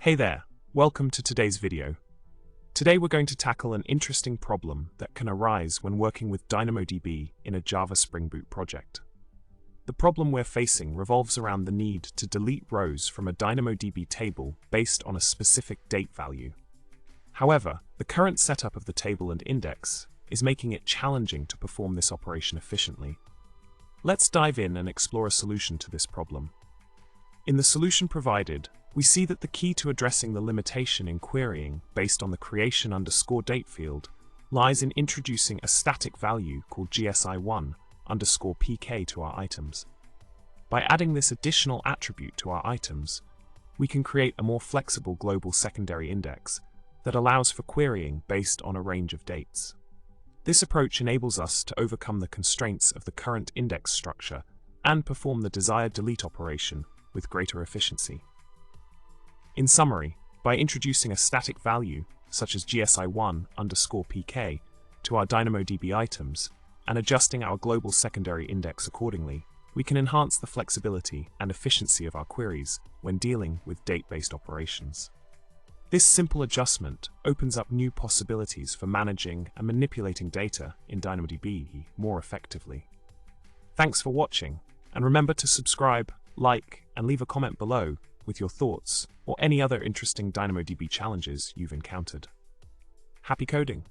Hey there, welcome to today's video. Today we're going to tackle an interesting problem that can arise when working with DynamoDB in a Java Spring Boot project. The problem we're facing revolves around the need to delete rows from a DynamoDB table based on a specific date value. However, the current setup of the table and index is making it challenging to perform this operation efficiently. Let's dive in and explore a solution to this problem. In the solution provided, we see that the key to addressing the limitation in querying based on the creation_date field lies in introducing a static value called GSI1_PK to our items. By adding this additional attribute to our items, we can create a more flexible global secondary index that allows for querying based on a range of dates. This approach enables us to overcome the constraints of the current index structure and perform the desired delete operation with greater efficiency. In summary, by introducing a static value, such as GSI1_PK, to our DynamoDB items, and adjusting our global secondary index accordingly, we can enhance the flexibility and efficiency of our queries when dealing with date-based operations. This simple adjustment opens up new possibilities for managing and manipulating data in DynamoDB more effectively. Thanks for watching, and remember to subscribe, like, and leave a comment below with your thoughts or any other interesting DynamoDB challenges you've encountered. Happy coding!